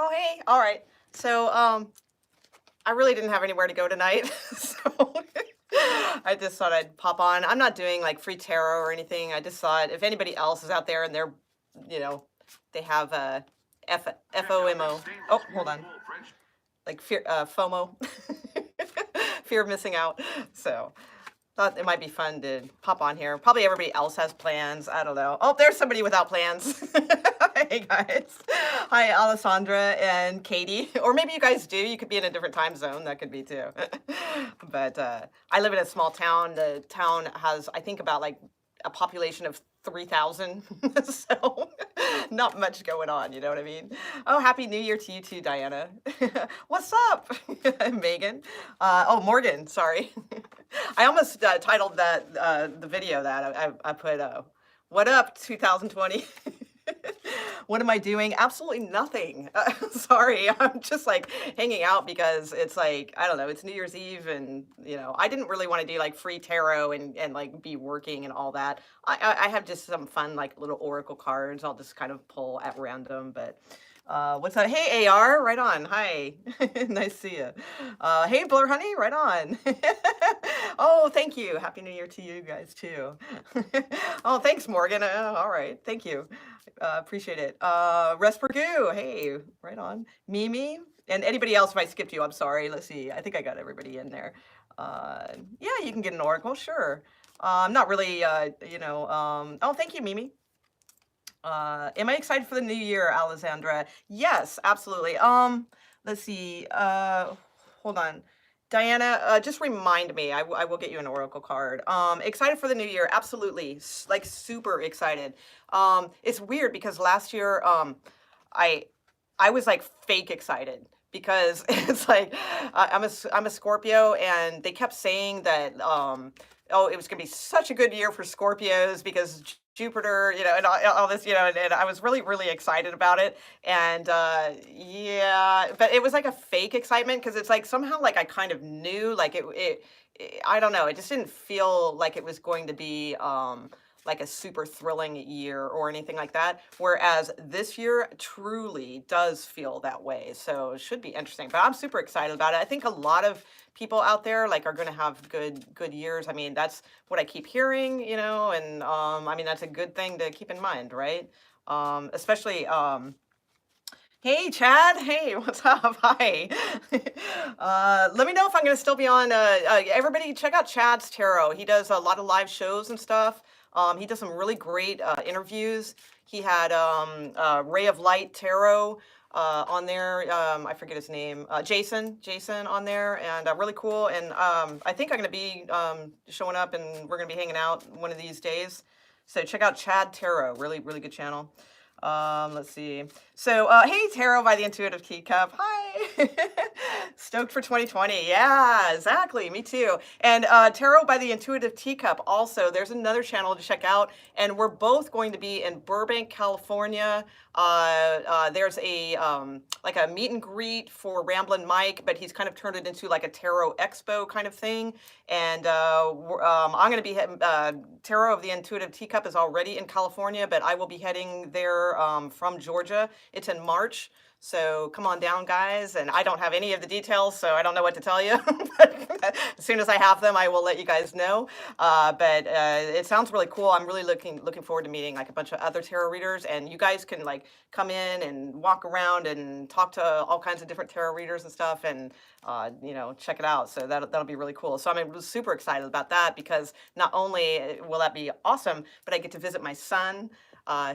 Oh, hey. All right. So, I really didn't have anywhere to go tonight, so I just thought I'd pop on. I'm not doing like free tarot or anything. I just thought if anybody else is out there and they're, you know, they have FOMO. Oh, hold on. Like fear, FOMO, fear of missing out. So thought it might be fun to pop on here. Probably everybody else has plans. I don't know. Oh, there's somebody without plans. Hey guys. Hi, Alessandra and Katie. Or maybe you guys do. You could be in a different time zone. That could be too. But I live in a small town. The town has, I think, about like a population of 3,000. So not much going on. You know what I mean? Oh, Happy New Year to you too, Diana. What's up, Megan? Oh, Morgan. Sorry. I almost titled that the video that I put what up 2020. What am I doing? Absolutely nothing. Sorry, I'm just like hanging out because it's like I don't know. It's New Year's Eve, and I didn't really want to do like free tarot and like be working and all that. I have just some fun like little oracle cards. I'll just kind of pull at random, but. What's that? Hey, AR, right on. Hi. Nice to see you. Hey, Blur Honey, right on. Oh, thank you. Happy New Year to you guys, too. Oh, thanks, Morgan. All right. Thank you. Appreciate it. Respergoo, hey, right on. Mimi, and anybody else, if I skipped you, I'm sorry. Let's see. I think I got everybody in there. Yeah, you can get an oracle, sure. I'm not really, oh, thank you, Mimi. Am I excited for the new year, Alessandra? Yes, absolutely. Let's see. Hold on. Diana, just remind me. I will get you an oracle card. Excited for the new year? Absolutely. Like super excited. It's weird because last year, I I was like fake excited because it's like I'm a Scorpio and they kept saying that oh, it was going to be such a good year for Scorpios because Jupiter, and all this, and I was really, really excited about it. And yeah, but it was like a fake excitement because it's like somehow like I kind of knew like I don't know, it just didn't feel like it was going to be like a super thrilling year or anything like that. Whereas this year truly does feel that way. So it should be interesting. But I'm super excited about it. I think a lot of people out there like are going to have good years. I mean, that's what I keep hearing, and I mean that's a good thing to keep in mind, right? Especially hey Chad, hey, what's up? Hi. Let me know if I'm going to still be on. Everybody, check out Chad's Tarot. He does a lot of live shows and stuff. He does some really great interviews. He had Ray of Light Tarot on there. I forget his name. Jason on there, and really cool. And I think I'm going to be showing up, and we're going to be hanging out one of these days. So check out Chad Tarot. Really, really good channel. Let's see. So, hey, Tarot by the Intuitive Teacup. Hi. Stoked for 2020. Yeah, exactly. Me too. And Tarot by the Intuitive Teacup also, there's another channel to check out. And we're both going to be in Burbank, California. There's a like a meet and greet for Ramblin' Mike, but he's kind of turned it into like a tarot expo kind of thing. And I'm going to be Tarot of the Intuitive Teacup is already in California, but I will be heading there from Georgia. It's in March. So come on down, guys. And I don't have any of the details, so I don't know what to tell you. But as soon as I have them, I will let you guys know. But it sounds really cool. I'm really looking forward to meeting like a bunch of other tarot readers, and you guys can like come in and walk around and talk to all kinds of different tarot readers and stuff, and check it out. So that'll be really cool. So I'm super excited about that because not only will that be awesome, but I get to visit my son.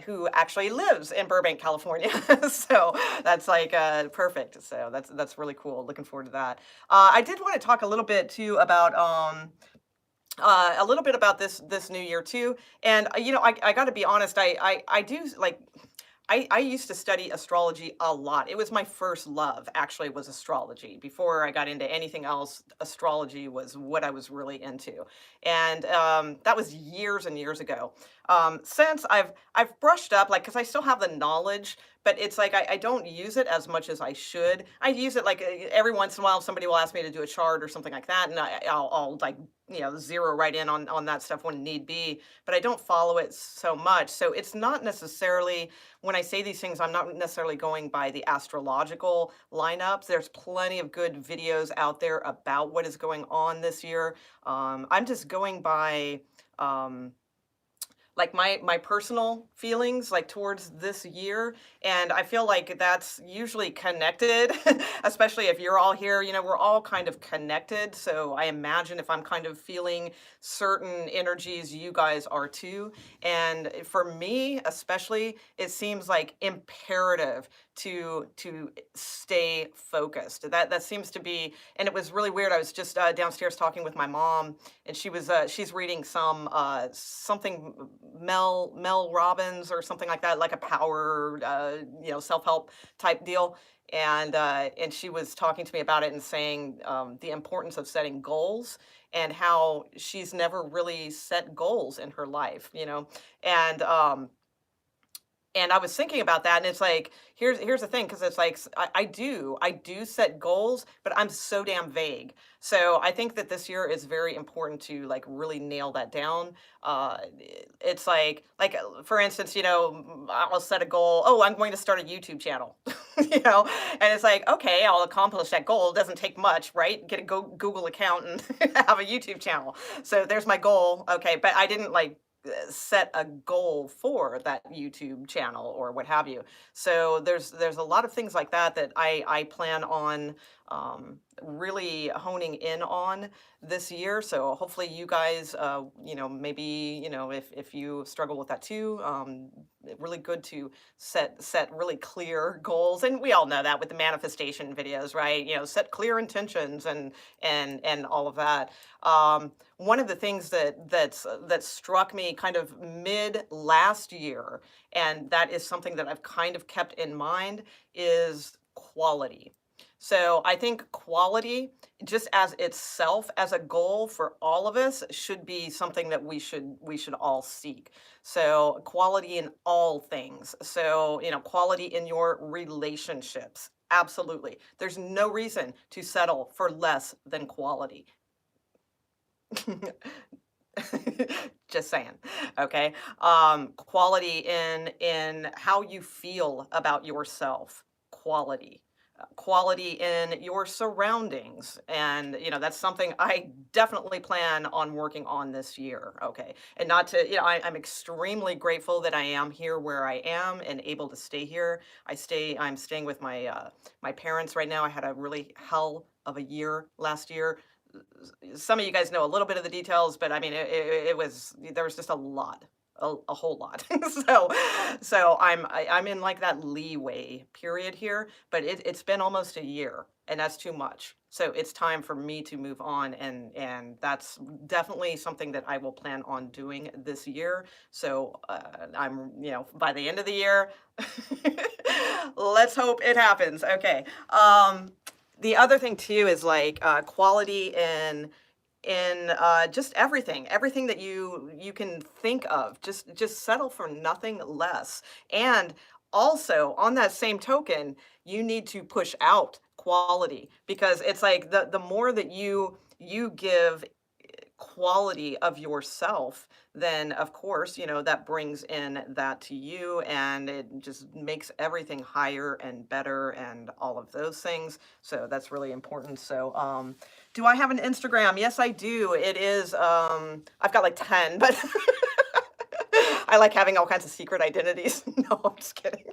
Who actually lives in Burbank, California. So that's like perfect. So that's really cool. Looking forward to that. I did want to talk a little bit too about a little bit about this new year too. And I got to be honest. I do like. I used to study astrology a lot. It was my first love, actually, was astrology. Before I got into anything else, astrology was what I was really into. And that was years and years ago. Since I've brushed up, like, because I still have the knowledge, but it's like I don't use it as much as I should. I use it like every once in a while, somebody will ask me to do a chart or something like that, and I'll like zero right in on that stuff when need be. But I don't follow it so much, so it's not necessarily when I say these things, I'm not necessarily going by the astrological lineups. There's plenty of good videos out there about what is going on this year. I'm just going by. Um, like my personal feelings like towards this year, and I feel like that's usually connected, especially if you're all here, we're all kind of connected, so I imagine if I'm kind of feeling certain energies, you guys are too. And for me especially, it seems like imperative to stay focused. That seems to be, and it was really weird. I was just downstairs talking with my mom, and she's reading something Mel Robbins or something like that, like a power self-help type deal. And she was talking to me about it and saying the importance of setting goals and how she's never really set goals in her life, and and I was thinking about that, and it's like, here's the thing, because it's like I do set goals, but I'm so damn vague. So I think that this year is very important to like really nail that down. It's for instance, I'll set a goal. Oh, I'm going to start a YouTube channel, and it's like, okay, I'll accomplish that goal. It doesn't take much, right? Get a Google account and have a YouTube channel. So there's my goal. Okay, but I didn't like set a goal for that YouTube channel or what have you. So there's a lot of things like that that I plan on really honing in on this year. So hopefully you guys, maybe if you struggle with that too, really good to set really clear goals. And we all know that with the manifestation videos, right? Set clear intentions and all of that. One of the things that struck me kind of mid last year, and that is something that I've kind of kept in mind, is quality. So I think quality, just as itself as a goal for all of us, should be something that we should all seek. So quality in all things. So, quality in your relationships. Absolutely. There's no reason to settle for less than quality. Just saying. Okay. Quality in how you feel about yourself. Quality. Quality in your surroundings. And, that's something I definitely plan on working on this year. Okay. And not to, I'm extremely grateful that I am here where I am and able to stay here. I'm staying with my parents right now. I had a really hell of a year last year. Some of you guys know a little bit of the details, but I mean, there was just a whole lot. So I'm in like that leeway period here, but it's been almost a year, and that's too much. So it's time for me to move on, and that's definitely something that I will plan on doing this year. So I'm by the end of the year, let's hope it happens. Okay. The other thing too is like quality in just everything that you can think of. Just settle for nothing less. And also on that same token, you need to push out quality, because it's like the more that you give quality of yourself, then of course, that brings in that to you, and it just makes everything higher and better and all of those things. So that's really important. So, do I have an Instagram? Yes, I do. It is, I've got like 10, but I like having all kinds of secret identities. No, I'm just kidding.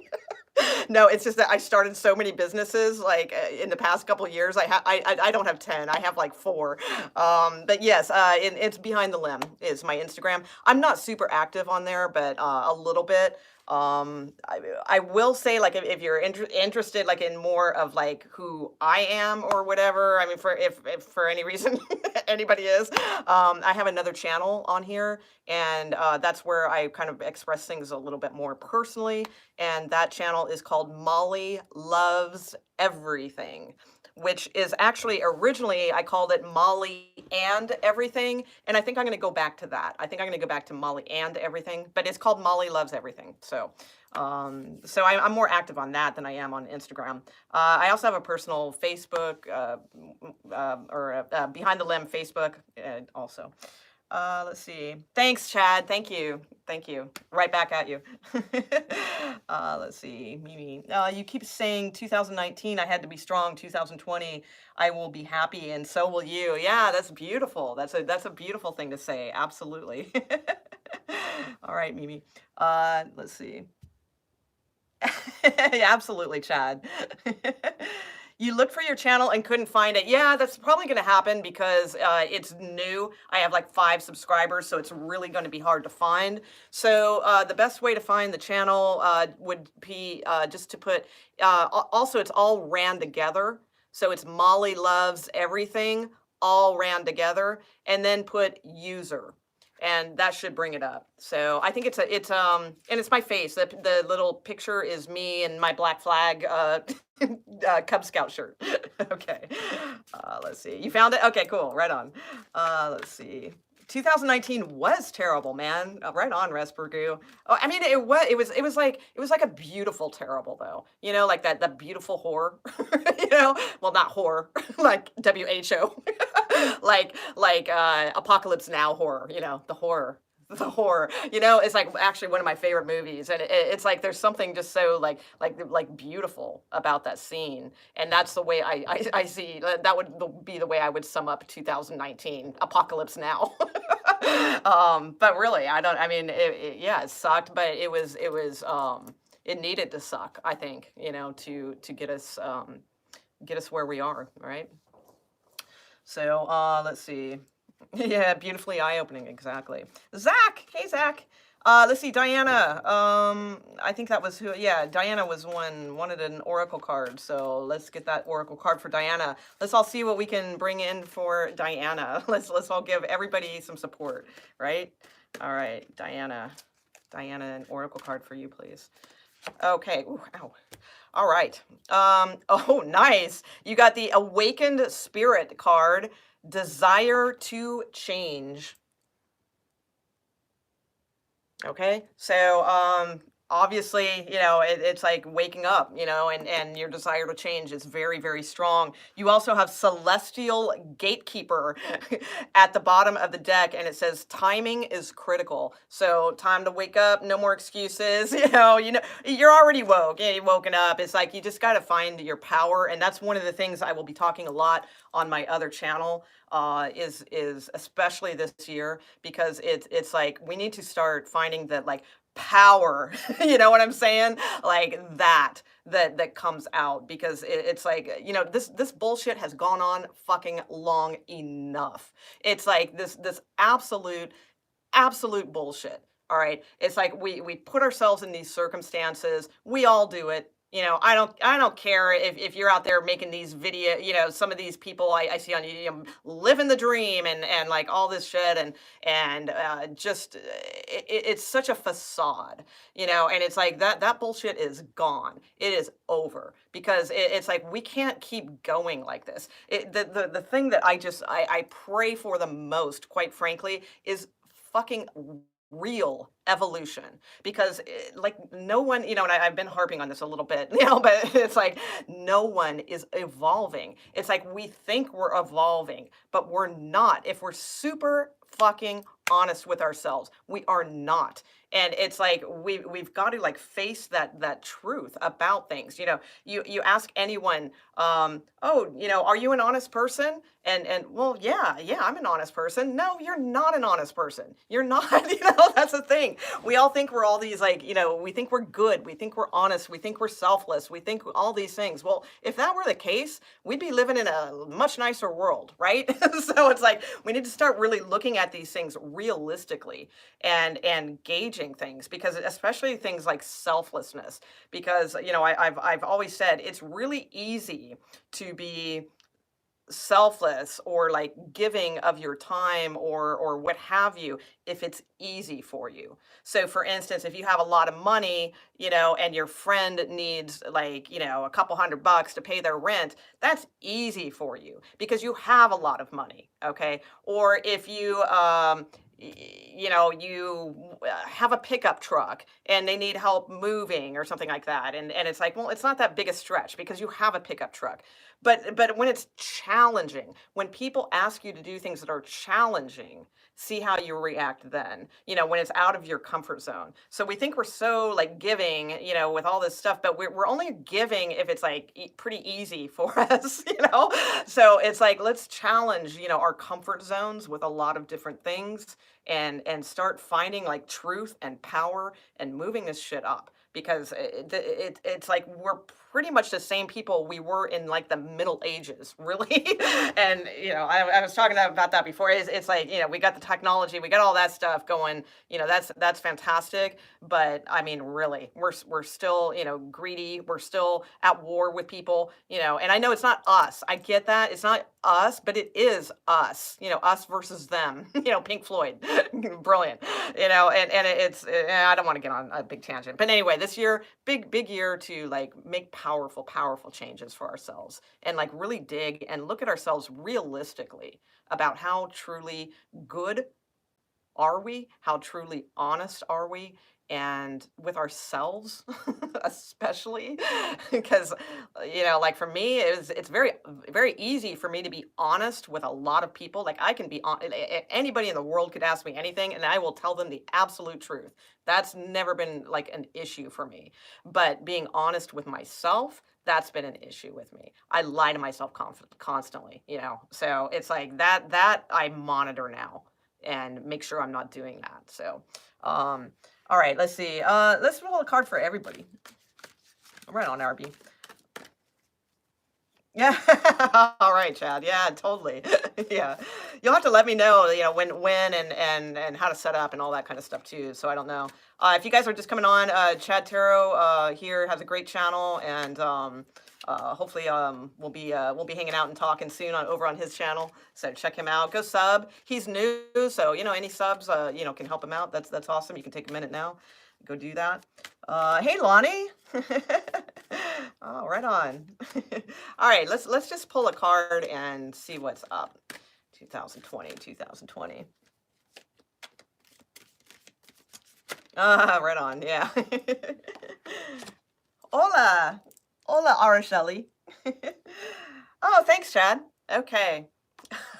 No, it's just that I started so many businesses, like, in the past couple of years. I don't have 10, I have, like, 4. But yes, it's Behind the Limb is my Instagram. I'm not super active on there, but, a little bit. I will say, like, if you're interested, like, in more of, like, who I am or whatever, I mean, if for any reason anybody is, I have another channel on here, and, that's where I kind of express things a little bit more personally, and that channel is called Molly Loves Everything. which is actually originally I called it Molly and Everything, and I think I'm going to go back to that. I think I'm going to go back to Molly and Everything, but it's called Molly Loves Everything. So I'm more active on that than I am on Instagram. I also have a personal Facebook or Behind the Limb Facebook also. Let's see. Thanks, Chad. Thank you. Thank you. Right back at you. Let's see. Mimi. You keep saying 2019, I had to be strong. 2020, I will be happy, and so will you. Yeah, that's beautiful. That's a beautiful thing to say. Absolutely. All right, Mimi. Let's see. Yeah, absolutely, Chad. You looked for your channel and couldn't find it. Yeah, that's probably going to happen because it's new. I have like 5 subscribers, so it's really going to be hard to find. So the best way to find the channel would be just to put, also it's all ran together. So it's Molly Loves Everything, all ran together, and then put user. And that should bring it up. So I think and it's my face. The little picture is me and my Black Flag Cub Scout shirt. Okay. Let's see. You found it? Okay, cool. Right on. Let's see. 2019 was terrible, man. Right on, Respergoo. Oh, I mean, it was like a beautiful terrible though. You know, like that beautiful horror. You know, well, not horror, like WHO, like Apocalypse Now horror. You know, the horror. The horror, you know, it's like actually one of my favorite movies, and it's like there's something just so like beautiful about that scene, and that's the way I see that would be the way I would sum up 2019 Apocalypse Now. But really, I mean, yeah, it sucked, but it needed to suck, I think, you know, to get us where we are, right? So let's see. Yeah, beautifully eye-opening, exactly. Zach! Hey, Zach! Let's see, Diana. I think that was who, yeah, Diana wanted an oracle card, so let's get that oracle card for Diana. Let's all see what we can bring in for Diana. Let's all give everybody some support, right? All right, Diana. Diana, an oracle card for you, please. Okay, ooh, ow. All right. Oh, nice. You got the Awakened Spirit card. Desire to change. Okay, so obviously, you know, it's like waking up, you know, and your desire to change is very, very strong. You also have Celestial Gatekeeper at the bottom of the deck, and it says timing is critical. So time to wake up, no more excuses. You know, you're already woke. Yeah, you've woken up. It's like you just got to find your power, and that's one of the things I will be talking a lot on my other channel. Is especially this year, because it's like we need to start finding that like power, you know what I'm saying? Like that comes out, because it's like, you know, this bullshit has gone on fucking long enough. It's like this absolute bullshit. All right. It's like we put ourselves in these circumstances. We all do it. You know, I don't care if you're out there making these video, you know, some of these people I see on YouTube living the dream and like all this shit and just it's such a facade, you know, and it's like that bullshit is gone. It is over, because it's like we can't keep going like this. The thing that I pray for the most, quite frankly, is fucking real evolution, because like no one, you know, and I've been harping on this a little bit, you know, but it's like no one is evolving. It's like we think we're evolving, but we're not. If we're super fucking honest with ourselves, we are not. And it's like we've got to like face that truth about things. You know, you ask anyone, oh, you know, are you an honest person? And well, yeah, I'm an honest person. No, you're not an honest person. You're not. You know, that's the thing. We all think we're all these, like, you know, we think we're good. We think we're honest. We think we're selfless. We think all these things. Well, if that were the case, we'd be living in a much nicer world, right? So it's like we need to start really looking at these things realistically and gauging things, because especially things like selflessness, because, you know, I've always said it's really easy to be selfless or like giving of your time or what have you if it's easy for you. So for instance, if you have a lot of money, and your friend needs like, a couple $100 to pay their rent, that's easy for you because you have a lot of money, okay? Or if you have a pickup truck and they need help moving or something like that, and it's like, well, it's not that big a stretch because you have a pickup truck. But when it's challenging, when people ask you to do things that are challenging, see how you react then, when it's out of your comfort zone. So we think we're so like giving, with all this stuff, but we're only giving if it's like pretty easy for us, So it's like, let's challenge, our comfort zones with a lot of different things and start finding like truth and power and moving this shit up because it's like we're pretty much the same people we were in like the Middle Ages, really. And I was talking about that before. It's like we got the technology, we got all that stuff going. That's fantastic. But I mean, really, we're still greedy. We're still at war with people. And I know it's not us. I get that it's not us, but it is us. Us versus them. Pink Floyd, brilliant. And I don't want to get on a big tangent, but anyway, this year, big year to like make powerful changes for ourselves and like really dig and look at ourselves realistically about how truly good are we, how truly honest are we, and with ourselves especially because like for me it's very easy for me to be honest with a lot of people. Like I can be on anybody in the world could ask me anything and I will tell them the absolute truth. That's never been like an issue for me. But being honest with myself, that's been an issue with me. I lie to myself constantly, so it's like that I monitor now and make sure I'm not doing that. So all right, let's see. Let's roll a card for everybody. Right on, RB. Yeah. All right, Chad. Yeah, totally. Yeah. You'll have to let me know, when and how to set up and all that kind of stuff too. So I don't know. If you guys are just coming on, Chad Tarot here has a great channel, and hopefully we'll be hanging out and talking soon over on his channel. So check him out. Go sub. He's new, so any subs can help him out. That's awesome. You can take a minute now. Go do that. Hey, Lonnie. Oh, right on. All right, let's just pull a card and see what's up. 2020. Right on. Yeah. Hola, Araceli. Oh, thanks, Chad. Okay.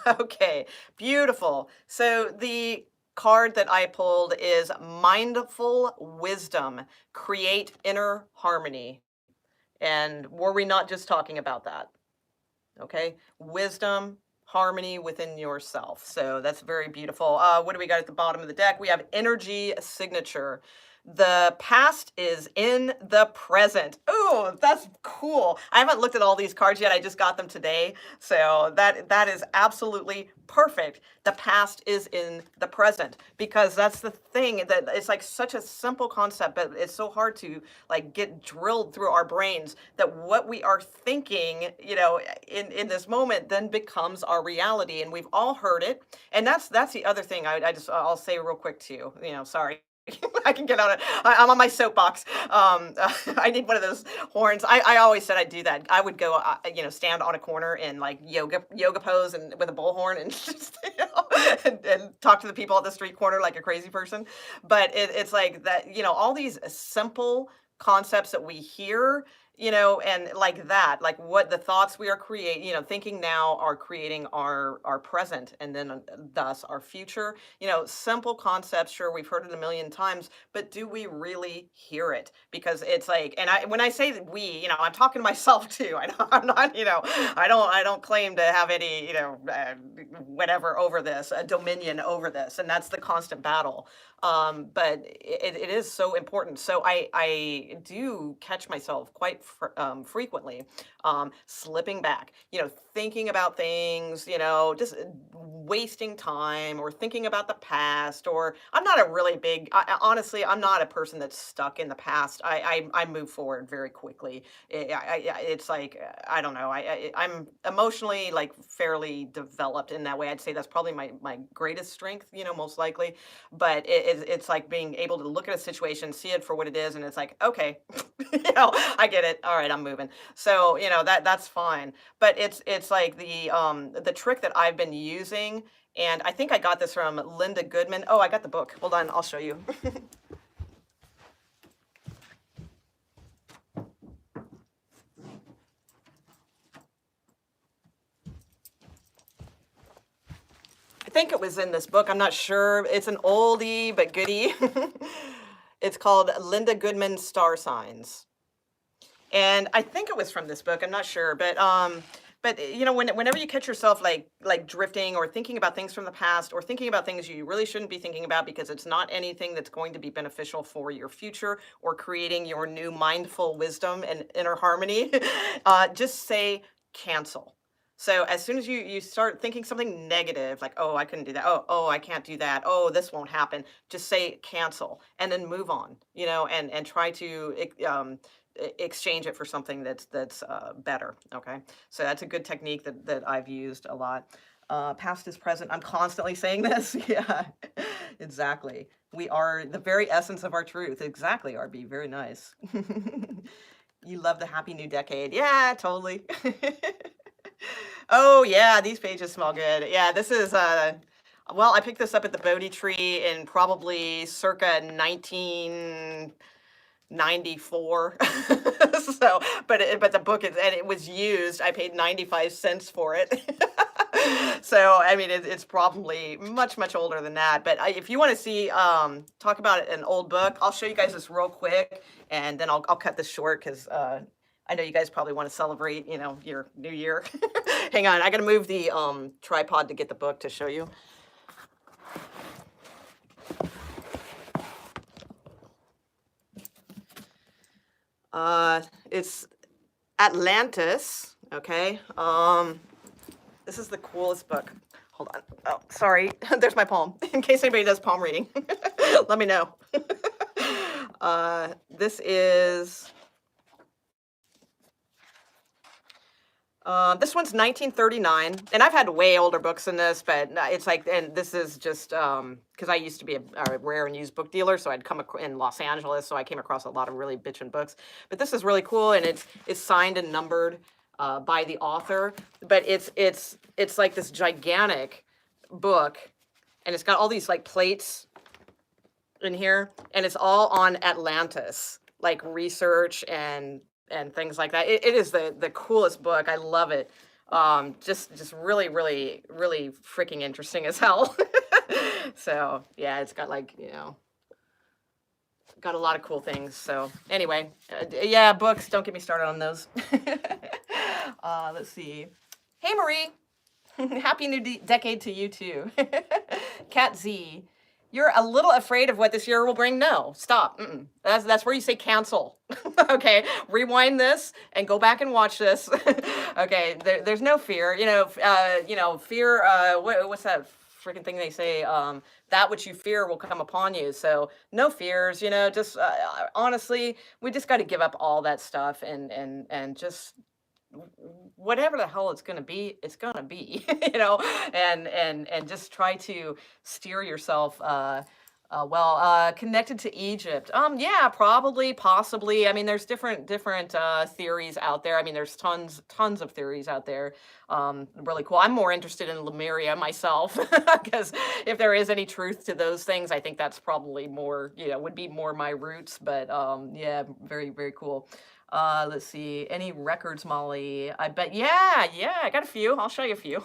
Okay, beautiful. So the card that I pulled is Mindful Wisdom, Create Inner Harmony. And were we not just talking about that? Okay, wisdom, harmony within yourself. So that's very beautiful. What do we got at the bottom of the deck? We have Energy Signature. The past is in the present. Oh, that's cool. I haven't looked at all these cards yet. I just got them today. So that is absolutely perfect. The past is in the present because that's the thing that it's like such a simple concept, but it's so hard to like get drilled through our brains that what we are thinking, in this moment then becomes our reality. And we've all heard it. And that's the other thing I'll say real quick too, sorry. I can get on it. I'm on my soapbox. I need one of those horns. I always said I'd do that. I would go, stand on a corner in like yoga pose and with a bullhorn and just, and talk to the people at the street corner like a crazy person. But it's like that, all these simple concepts that we hear, and like that, like what the thoughts we are creating, thinking now are creating our present and then thus our future. Simple concepts, sure, we've heard it a million times, but do we really hear it? Because it's like, and when I say that we, I'm talking to myself too. I'm not, I don't claim to have any, whatever over this, a dominion over this, and that's the constant battle. But it is so important. So I do catch myself quite quite frequently. Slipping back, thinking about things, just wasting time or thinking about the past. Or I'm not a really big, honestly, I'm not a person that's stuck in the past. I move forward very quickly. It's like, I don't know. I'm emotionally like fairly developed in that way. I'd say that's probably my greatest strength, most likely. But it's like being able to look at a situation, see it for what it is, and it's like, okay, I get it. All right, I'm moving. So that's fine. But it's like the trick that I've been using, and I think I got this from Linda Goodman. Oh, I got the book. Hold on, I'll show you. I think it was in this book. I'm not sure. It's an oldie but goodie. It's called Linda Goodman Star Signs. And I think it was from this book. I'm not sure, but whenever you catch yourself like drifting or thinking about things from the past or thinking about things you really shouldn't be thinking about because it's not anything that's going to be beneficial for your future or creating your new mindful wisdom and inner harmony, just say cancel. So as soon as you start thinking something negative, like, oh, I couldn't do that. Oh, I can't do that. Oh, this won't happen. Just say cancel and then move on, and try to exchange it for something that's better. Okay, so that's a good technique that I've used a lot. Past is present. I'm constantly saying this. Yeah, exactly. We are the very essence of our truth. Exactly, RB. Very nice. You love the happy new decade. Yeah, totally. Oh yeah, these pages smell good. Yeah, this is well, I picked this up at the Bodhi tree in probably circa 1994. So, but the book is, and it was used. I paid 95 cents for it. So, I mean, it's probably much older than that. But if you want to see, talk about an old book, I'll show you guys this real quick, and then I'll cut this short because I know you guys probably want to celebrate, your new year. Hang on, I got to move the tripod to get the book to show you. It's Atlantis. Okay. This is the coolest book. Hold on. Oh, sorry. There's my palm. In case anybody does palm reading, let me know. This is. This one's 1939, and I've had way older books than this, but it's like, and this is just because I used to be a rare and used book dealer, so I'd come in Los Angeles, so I came across a lot of really bitchin' books. But this is really cool, and it's signed and numbered by the author. But it's like this gigantic book, and it's got all these like plates in here, and it's all on Atlantis, like research and things like that. It is the coolest book. I love it. Just really freaking interesting as hell. So yeah, it's got like, got a lot of cool things. So anyway, yeah, books, don't get me started on those. Let's see. Hey, Marie. Happy new decade to you too. Cat Z. You're a little afraid of what this year will bring. No, stop. That's where you say cancel. Okay, rewind this and go back and watch this. Okay, there's no fear. Fear. What's that freaking thing they say? That which you fear will come upon you. So no fears. Just honestly, we just got to give up all that stuff and just whatever the hell it's gonna be, it's gonna be, and just try to steer yourself connected to Egypt. Yeah, probably, possibly. I mean, there's different theories out there. I mean, there's tons of theories out there. Really cool. I'm more interested in Lemuria myself because if there is any truth to those things, I think that's probably more, would be more my roots. But yeah, very cool. Let's see. Any records, Molly? I bet. Yeah, I got a few. I'll show you a few.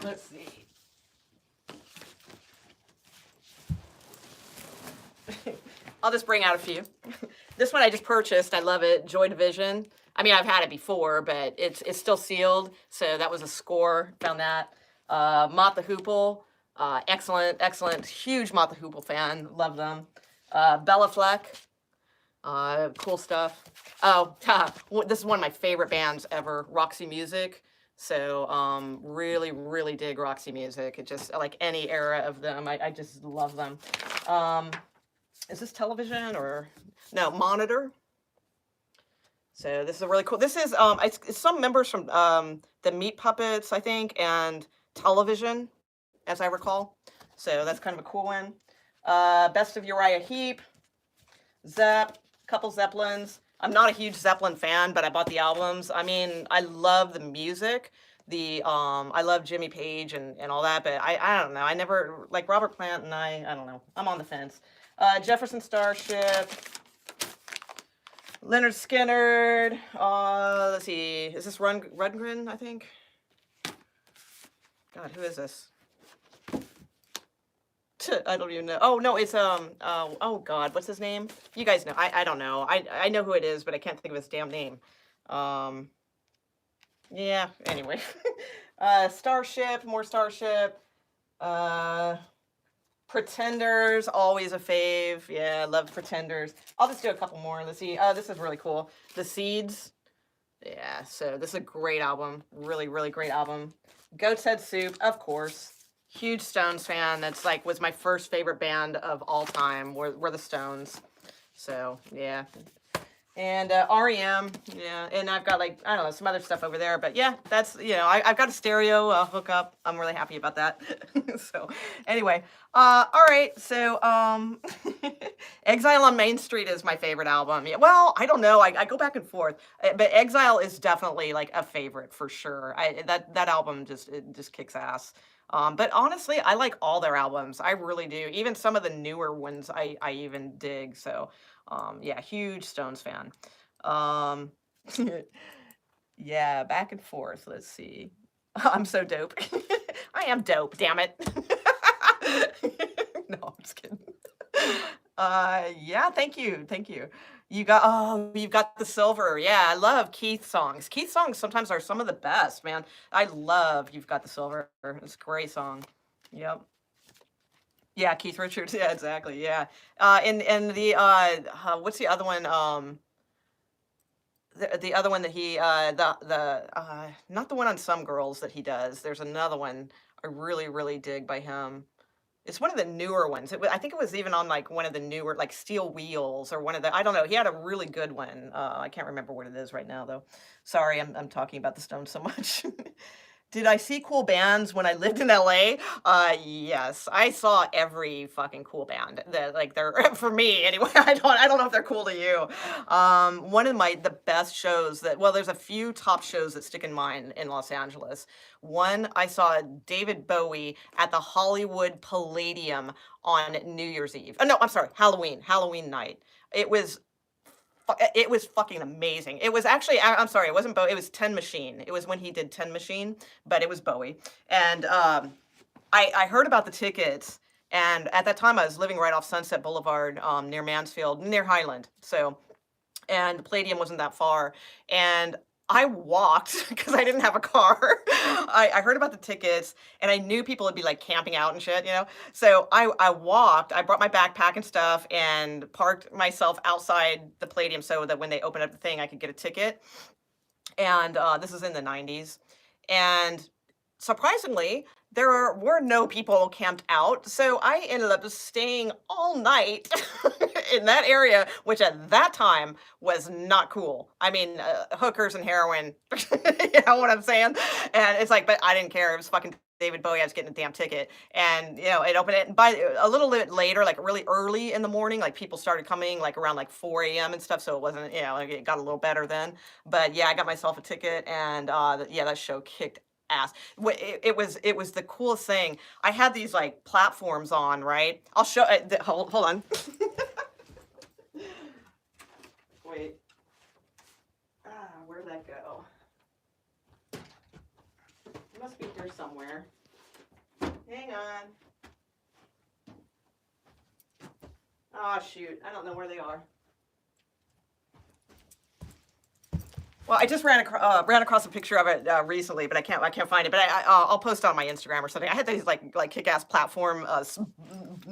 Let's see. I'll just bring out a few. This one I just purchased. I love it. Joy Division. I mean, I've had it before, but it's still sealed. So that was a score. Found that. Mott the Hoople. Excellent. Huge Mott the Hoople fan. Love them. Bella Fleck, cool stuff. Oh, this is one of my favorite bands ever, Roxy Music. So really, really dig Roxy Music. It just like any era of them, I just love them. Is this television or no Monitor? So this is a really cool. This is it's some members from the Meat Puppets, I think, and Television, as I recall. So that's kind of a cool one. Best of Uriah Heep, Zepp, couple Zeppelins. I'm not a huge Zeppelin fan, but I bought the albums. I mean, I love the music. I love Jimmy Page and all that, but I don't know. I never like Robert Plant, and I don't know. I'm on the fence. Jefferson Starship, Leonard Skinner. Let's see. Is this Rundgren? I think. God, who is this? I don't even know. Oh no, it's oh God, what's his name? You guys know. I don't know. I know who it is, but I can't think of his damn name. Yeah. Anyway, Starship, more Starship. Pretenders, always a fave. Yeah, I love Pretenders. I'll just do a couple more. Let's see. This is really cool. The Seeds. Yeah, so this is a great album. Really, really great album. Goat's Head Soup, of course. Huge Stones fan. That's like was my first favorite band of all time. Were the Stones. So yeah. And REM, yeah, and I've got like, I don't know, some other stuff over there, but yeah, that's, you know, I've got a stereo hookup. I'm really happy about that. So anyway, all right, so Exile on Main Street is my favorite album. Yeah, well, I don't know, I go back and forth, but Exile is definitely like a favorite for sure. That album just kicks ass. But honestly, I like all their albums. I really do. Even some of the newer ones I even dig. So yeah, huge Stones fan. Um, yeah, back and forth. Let's see. I'm so dope. I am dope, damn it. No, I'm just kidding. Yeah, thank you. Thank you. You've got the silver. Yeah, I love Keith songs. Keith songs sometimes are some of the best, man. I love You've Got the Silver. It's a great song. Yep. Yeah, Keith Richards. Yeah, exactly. Yeah. And the what's the other one? The other one that he not the one on Some Girls that he does. There's another one I really really dig by him. It's one of the newer ones. I think it was even on like one of the newer like Steel Wheels or one of the I don't know. He had a really good one. I can't remember what it is right now though. Sorry, I'm talking about the Stones so much. Did I see cool bands when I lived in LA? Yes, I saw every fucking cool band. That like they're for me anyway. I don't know if they're cool to you. One of the best shows that well, there's a few top shows that stick in mind in Los Angeles. One I saw David Bowie at the Hollywood Palladium on New Year's Eve. Oh, no, I'm sorry, Halloween night. It was it was fucking amazing. It was actually, I'm sorry, it wasn't Bowie, it was Ten Machine. It was when he did Ten Machine, but it was Bowie. And I heard about the tickets, and at that time I was living right off Sunset Boulevard near Mansfield, near Highland. So, and the Palladium wasn't that far. And I walked because I didn't have a car. I heard about the tickets and I knew people would be like camping out and shit, you know? So I walked, I brought my backpack and stuff and parked myself outside the Palladium so that when they opened up the thing, I could get a ticket. And this is in the 90s. And surprisingly, there were no people camped out. So I ended up staying all night in that area, which at that time was not cool. I mean, hookers and heroin, you know what I'm saying? And it's like, but I didn't care. It was fucking David Bowie. I was getting a damn ticket. And, you know, it opened it. And by a little bit later, like really early in the morning, like people started coming like around like 4 a.m. and stuff. So it wasn't, you know, like it got a little better then. But yeah, I got myself a ticket and yeah, that show kicked ass. It was the coolest thing. I had these like platforms on, right? I'll show. Hold on. Wait. Where'd that go? It must be here somewhere. Hang on. Oh shoot! I don't know where they are. Well, I just ran across a picture of it recently, but I can't find it. But I'll post it on my Instagram or something. I had these like kick-ass platform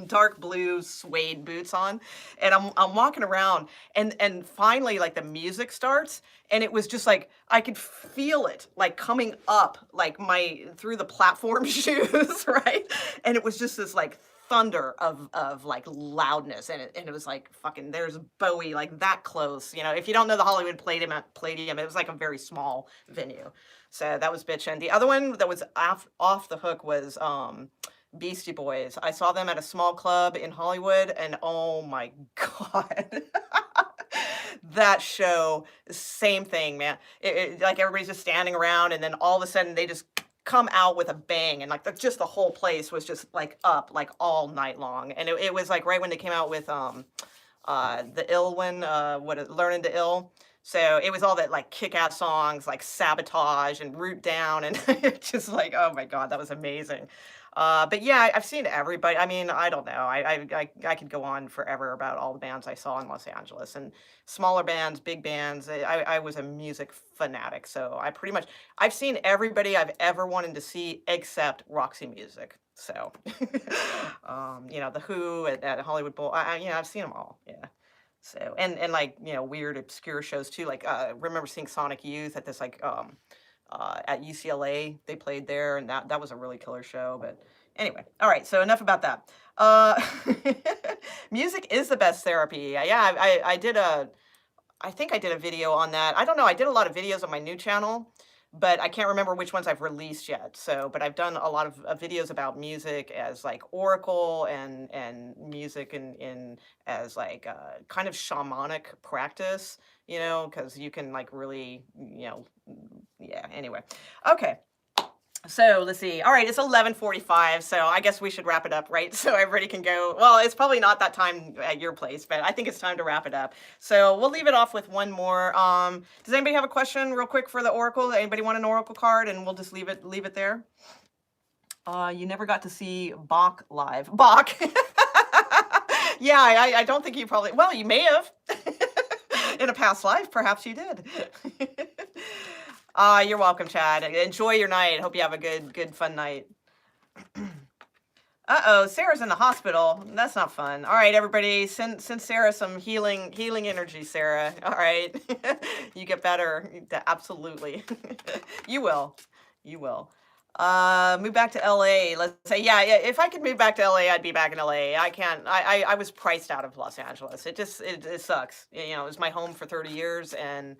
dark blue suede boots on, and I'm walking around, and finally, like, the music starts, and it was just like I could feel it, like, coming up, like, my through the platform shoes, right? And it was just this, like, thunder of, like, loudness, and it was like, fucking there's Bowie, like, that close, if you don't know the Hollywood Palladium, it was, like, a very small venue. So that was bitchin'. The other one that was off the hook was, Beastie Boys. I saw them at a small club in Hollywood, and oh my god. That show, same thing, man. Like, everybody's just standing around, and then all of a sudden, they just come out with a bang, and, like, just the whole place was just, like, up, like, all night long, and it was, like, right when they came out with, the Ill one, Learning to Ill. So it was all that, like, kick-ass songs like Sabotage and Root Down, and it's just like, oh my god, that was amazing. But yeah, I've seen everybody. I mean, I don't know. I could go on forever about all the bands I saw in Los Angeles, and smaller bands, big bands. I was a music fanatic, so I've seen everybody I've ever wanted to see except Roxy Music. So, the Who at Hollywood Bowl. I've seen them all. Yeah. So, and like, weird obscure shows too. Like, remember seeing Sonic Youth at this, like, at UCLA. They played there, and that was a really killer show. But anyway, all right. So enough about that. Uh, music is the best therapy. Yeah, I think I did a video on that. I don't know. I did a lot of videos on my new channel, but I can't remember which ones I've released yet. So, but I've done a lot of videos about music as, like, oracle, and music in as, like, kind of shamanic practice, because you can, like, really, yeah. Anyway, okay. So let's see. All right, it's 11:45, so I guess we should wrap it up, right? So everybody can go. Well, it's probably not that time at your place, but I think it's time to wrap it up. So we'll leave it off with one more. Does anybody have a question real quick for the Oracle? Anybody want an Oracle card? And we'll just leave it there. You never got to see Bach live. Bach. Yeah, I don't think you probably. Well, you may have. In a past life, perhaps you did. You're welcome, Chad. Enjoy your night. Hope you have a good, fun night. Uh-oh, Sarah's in the hospital. That's not fun. All right, everybody, send Sarah some healing energy, Sarah. All right. You get better. Absolutely. You will. You will. Move back to LA. Let's say, yeah, if I could move back to LA, I'd be back in LA. I can't. I was priced out of Los Angeles. It sucks. It was my home for 30 years, and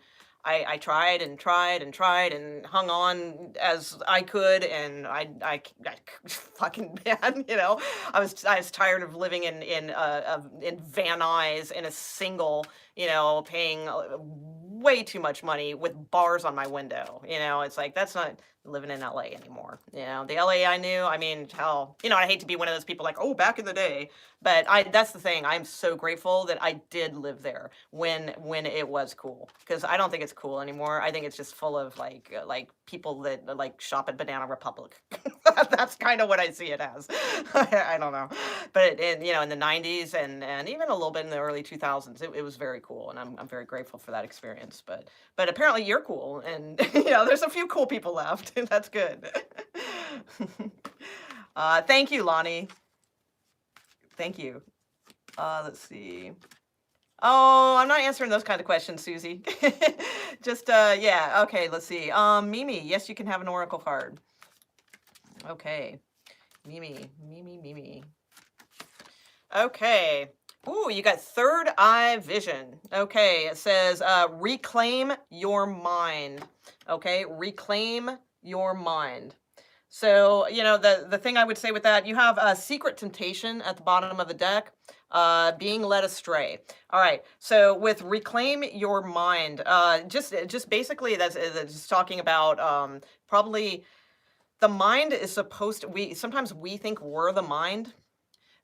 I tried and tried and tried and hung on as I could, and I fucking man, I was tired of living in Van Nuys in a single, paying way too much money with bars on my window. It's like, that's not living in LA anymore. The LA I knew, I mean, hell, I hate to be one of those people like, oh, back in the day, but that's the thing. I'm so grateful that I did live there when it was cool, because I don't think it's cool anymore. I think it's just full of like people that like shop at Banana Republic. That's kind of what I see it as. I don't know, but in the 90s and even a little bit in the early 2000s, it was very cool, and I'm very grateful for that experience. But apparently you're cool, and there's a few cool people left. That's good. Thank you, Lonnie. Thank you. Let's see. Oh, I'm not answering those kind of questions, Susie. Just, yeah. Okay, let's see. Mimi, yes, you can have an oracle card. Okay. Mimi. Okay. Ooh, you got third eye vision. Okay, it says, reclaim your mind. Okay, reclaim your mind. So, the thing I would say with that, you have a secret temptation at the bottom of the deck, being led astray. All right, so with reclaim your mind, just basically that's just talking about probably the mind is supposed to, sometimes we think we're the mind,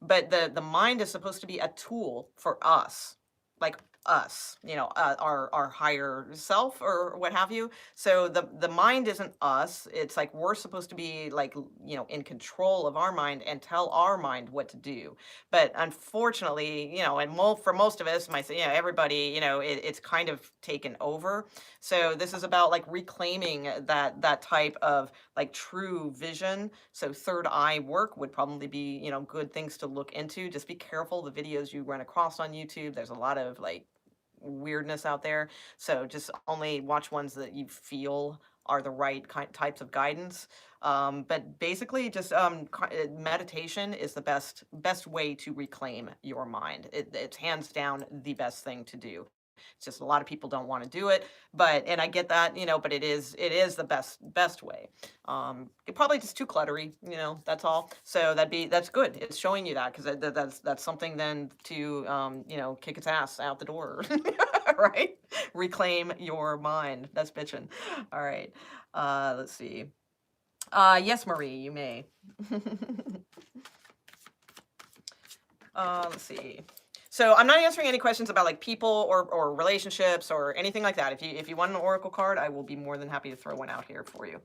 but the mind is supposed to be a tool for us. Like, us, you know, our higher self or what have you. So the mind isn't us. It's like we're supposed to be like, you know, in control of our mind and tell our mind what to do. But unfortunately, you know, and for most of us, you know, everybody, you know, it's kind of taken over. So this is about like reclaiming that type of like true vision. So third eye work would probably be, you know, good things to look into. Just be careful the videos you run across on YouTube. There's a lot of like weirdness out there. So just only watch ones that you feel are the right types of guidance. But basically, just meditation is the best way to reclaim your mind. It's hands down the best thing to do. It's just a lot of people don't want to do it, but and I get that, you know, but it is the best way. It probably just too cluttery, you know, that's all. So that's good. It's showing you that because that's something then to you know, kick its ass out the door, right? Reclaim your mind. That's bitching. All right. Let's see. Yes, Marie, you may. Let's see. So I'm not answering any questions about like people or relationships or anything like that. If you want an oracle card, I will be more than happy to throw one out here for you.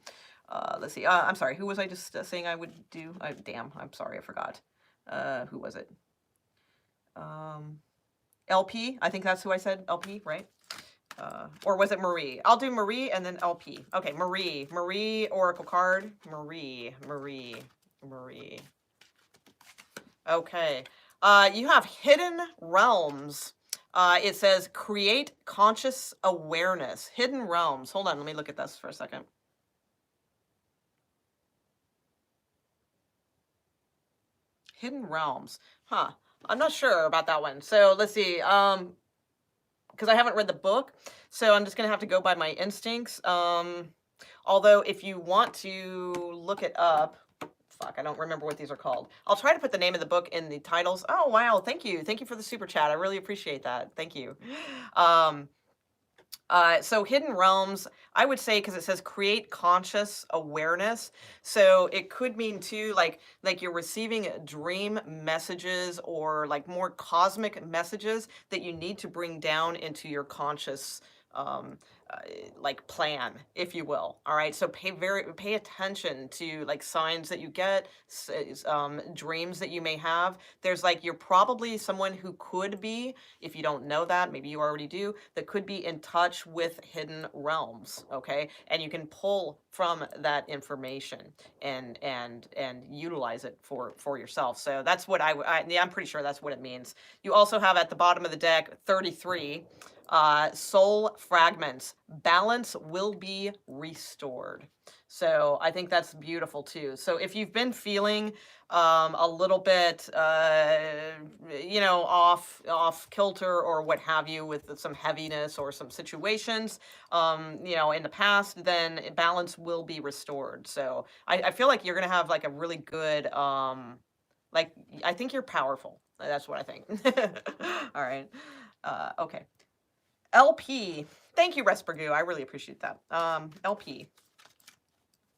Let's see. I'm sorry. Who was I just saying I would do? Damn. I'm sorry. I forgot. Who was it? LP. I think that's who I said. LP, right? Or was it Marie? I'll do Marie and then LP. Okay, Marie. Marie oracle card. Marie. Okay. You have Hidden Realms. It says create conscious awareness. Hidden Realms. Hold on, let me look at this for a second. Hidden Realms. Huh. I'm not sure about that one. So let's see. Because I haven't read the book, so I'm just gonna have to go by my instincts. Although if you want to look it up, fuck, I don't remember what these are called. I'll try to put the name of the book in the titles. Oh, wow. Thank you. Thank you for the super chat. I really appreciate that. Thank you. So Hidden Realms, I would say, because it says create conscious awareness. So it could mean too, like you're receiving dream messages or like more cosmic messages that you need to bring down into your conscious um, uh, like plan, if you will. All right. So pay attention to like signs that you get, dreams that you may have. There's like you're probably someone who could be, if you don't know that, maybe you already do, that could be in touch with hidden realms. Okay, and you can pull from that information and utilize it for yourself. So that's what yeah, I'm pretty sure that's what it means. You also have at the bottom of the deck 33. Soul fragments. Balance will be restored. So I think that's beautiful too. So if you've been feeling a little bit, you know, off kilter or what have you with some heaviness or some situations, you know, in the past, then balance will be restored. So I feel like you're gonna have like a really good, like I think you're powerful. That's what I think. All right. Okay. LP. Thank you, Respergoo. I really appreciate that. LP.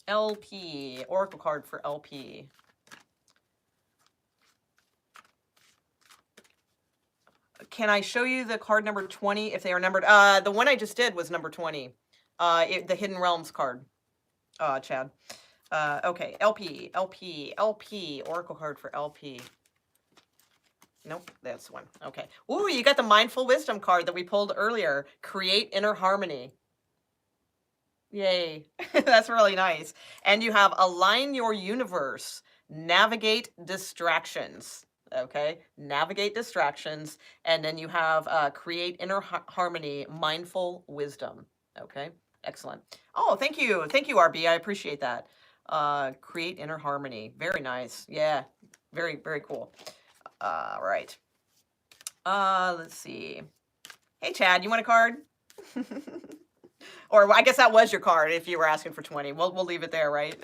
LP. Oracle card for LP. Can I show you the card number 20 if they are numbered? The one I just did was number 20. The Hidden Realms card. Chad. Okay. LP. Oracle card for LP. Nope, that's one. Okay. Ooh, you got the Mindful Wisdom card that we pulled earlier. Create inner harmony. Yay. That's really nice. And you have Align Your Universe. Navigate distractions. Okay. Navigate distractions. And then you have Create inner harmony. Mindful Wisdom. Okay. Excellent. Oh, thank you. Thank you, RB. I appreciate that. Create inner harmony. Very nice. Yeah. Very, very cool. Right. Let's see. Hey, Chad, you want a card? Or I guess that was your card if you were asking for 20. We'll leave it there, right?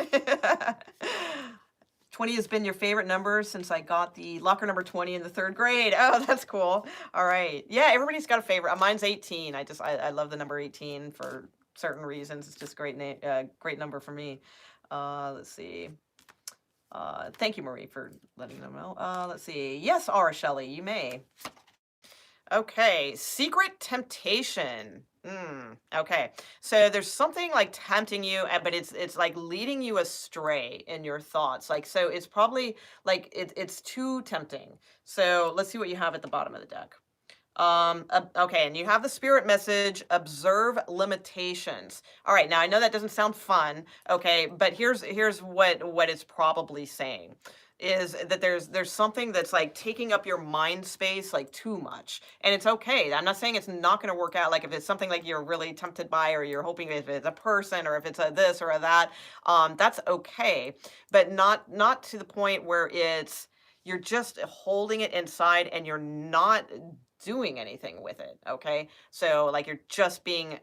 20 has been your favorite number since I got the locker number 20 in the 3rd grade. Oh, that's cool. All right. Yeah, everybody's got a favorite. Mine's 18. I love the number 18 for certain reasons. It's just great number for me. Let's see. Thank you, Marie, for letting them know. Let's see. Yes, Shelley, you may. Okay, secret temptation. Okay. So there's something like tempting you, but it's like leading you astray in your thoughts. Like so it's probably like it's too tempting. So let's see what you have at the bottom of the deck. Okay, and you have the spirit message, observe limitations. All right, now I know that doesn't sound fun, okay, but here's what it's probably saying is that there's something that's like taking up your mind space like too much. And it's okay. I'm not saying it's not going to work out, like if it's something like you're really tempted by, or you're hoping if it's a person, or if it's a this or a that, that's okay, but not to the point where it's you're just holding it inside and you're not doing anything with it, okay? So, like, you're just being,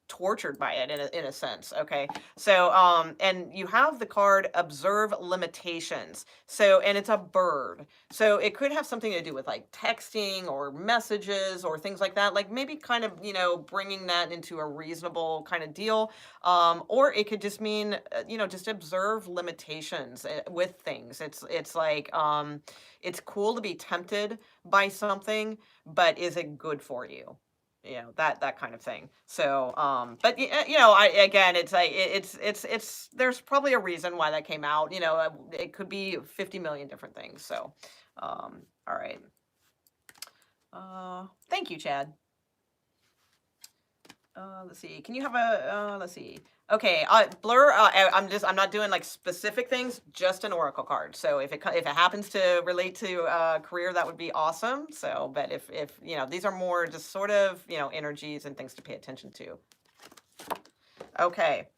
tortured by it in a sense, okay? So, and you have the card observe limitations. So, and it's a bird. So it could have something to do with like texting or messages or things like that. Like maybe kind of, bringing that into a reasonable kind of deal. Or it could just mean, just observe limitations with things. It's like, it's cool to be tempted by something, but is it good for you? That kind of thing. So, but I again, it's like it's there's probably a reason why that came out. It could be 50 million different things. So, all right. Thank you, Chad. Let's see. Can you have a? Let's see. Okay, Blur. I'm not doing like specific things. Just an oracle card. So if it happens to relate to career, that would be awesome. So, but if these are more just sort of energies and things to pay attention to. Okay,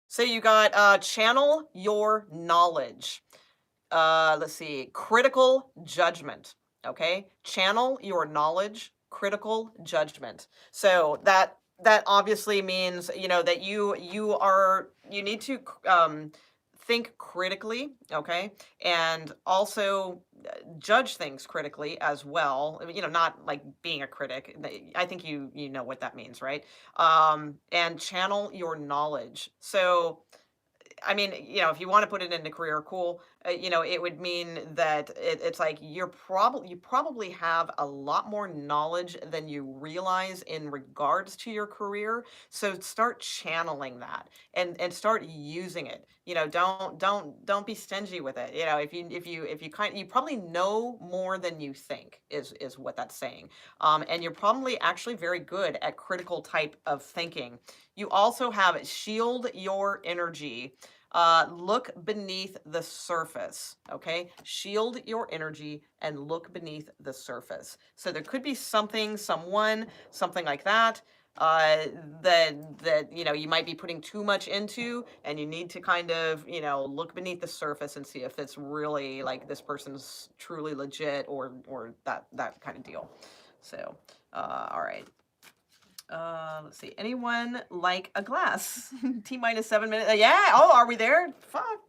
so you got channel your knowledge. Let's see. Critical judgment. Okay, channel your knowledge. Critical judgment. So that obviously means that you need to think critically, okay, and also judge things critically as well. Not like being a critic. I think you know what that means, right? And channel your knowledge. So I mean, if you want to put it into career, cool. It would mean that it's like you probably have a lot more knowledge than you realize in regards to your career. So start channeling that and start using it. Don't be stingy with it. You probably know more than you think is what that's saying. And you're probably actually very good at critical type of thinking. You also have shield your energy. Look beneath the surface, okay? Shield your energy and look beneath the surface. So there could be something, someone, something like that, that you might be putting too much into, and you need to kind of look beneath the surface and see if it's really like this person's truly legit or that kind of deal. So, all right. Let's see. Anyone like a glass? T minus 7 minutes. Yeah. Oh, are we there? Fuck.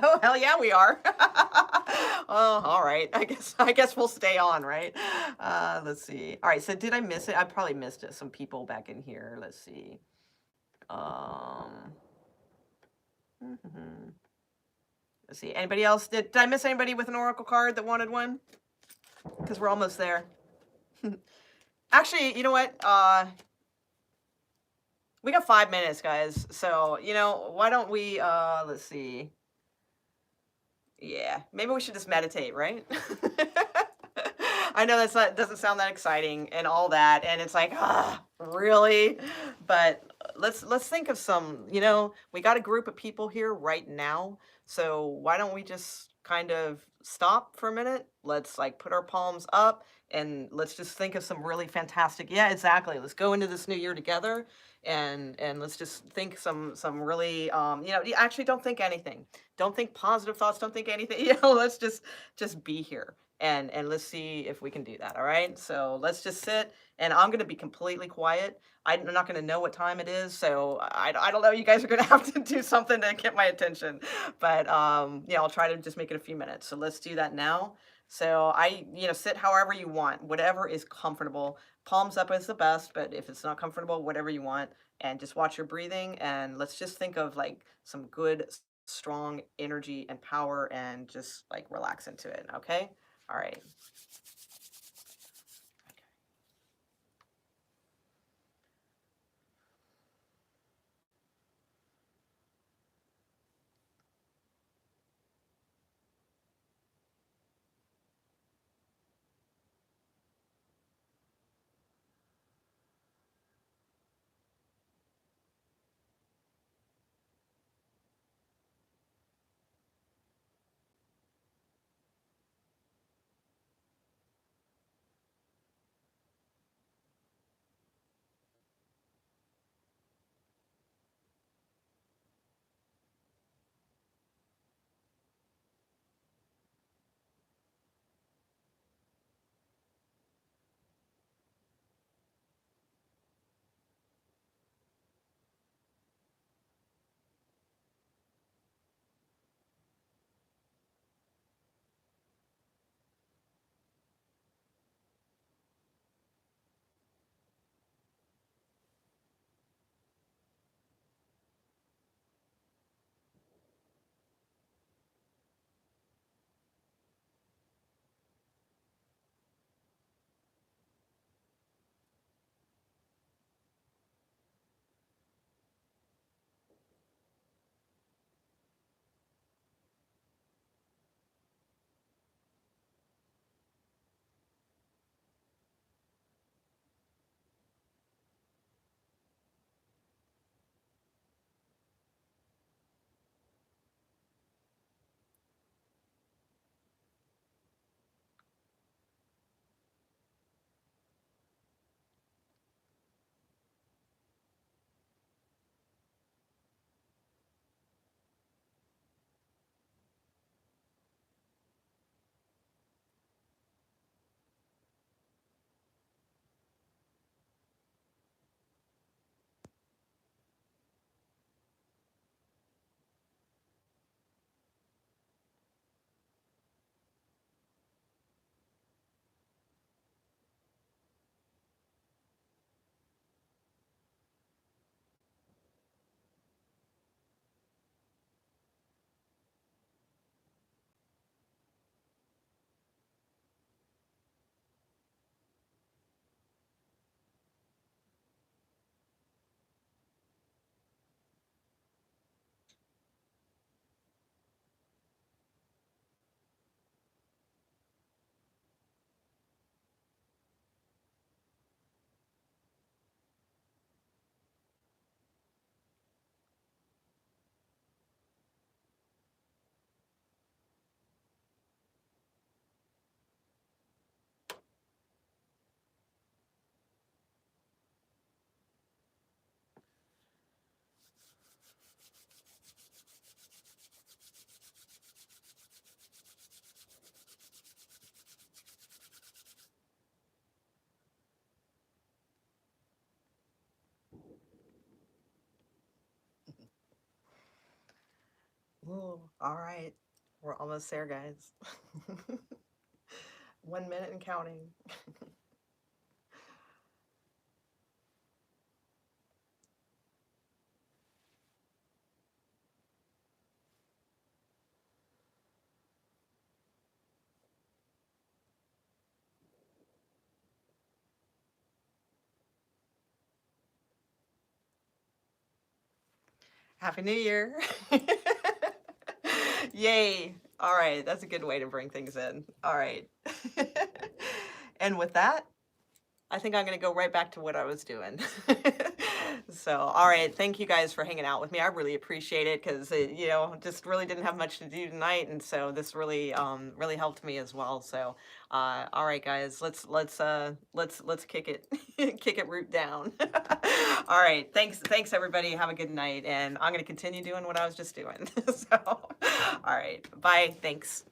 Oh, hell yeah, we are. Oh, all right. I guess we'll stay on, right? Let's see. All right. So did I miss it? I probably missed it. Some people back in here. Let's see. Let's see. Anybody else? Did I miss anybody with an oracle card that wanted one? Because we're almost there. Actually, you know what? We got 5 minutes, guys. So, why don't we, let's see. Yeah, maybe we should just meditate, right? I know doesn't sound that exciting and all that, and it's like, really? But let's think of some, we got a group of people here right now, so why don't we just kind of stop for a minute? Let's like put our palms up and let's just think of some really fantastic, yeah, exactly. Let's go into this new year together and let's just think some really actually don't think anything. Don't think positive thoughts, don't think anything. Let's just be here and let's see if we can do that. All right, so let's just sit and I'm going to be completely quiet. I'm not going to know what time it is, so I don't know, you guys are going to have to do something to get my attention, but I'll try to just make it a few minutes. So let's do that now. So sit however you want, whatever is comfortable. Palms up is the best, but if it's not comfortable, whatever you want, and just watch your breathing and let's just think of like some good strong energy and power and just like relax into it. Okay. All right. Ooh, all right. We're almost there, guys. 1 minute and counting. Happy New Year. Yay. All right. That's a good way to bring things in. All right. And with that, I think I'm going to go right back to what I was doing. So, all right. Thank you guys for hanging out with me. I really appreciate it because, just really didn't have much to do tonight. And so this really, really helped me as well. So, all right, guys, let's kick it, kick it root down. All right. Thanks, everybody. Have a good night. And I'm going to continue doing what I was just doing. So, all right. Bye. Thanks.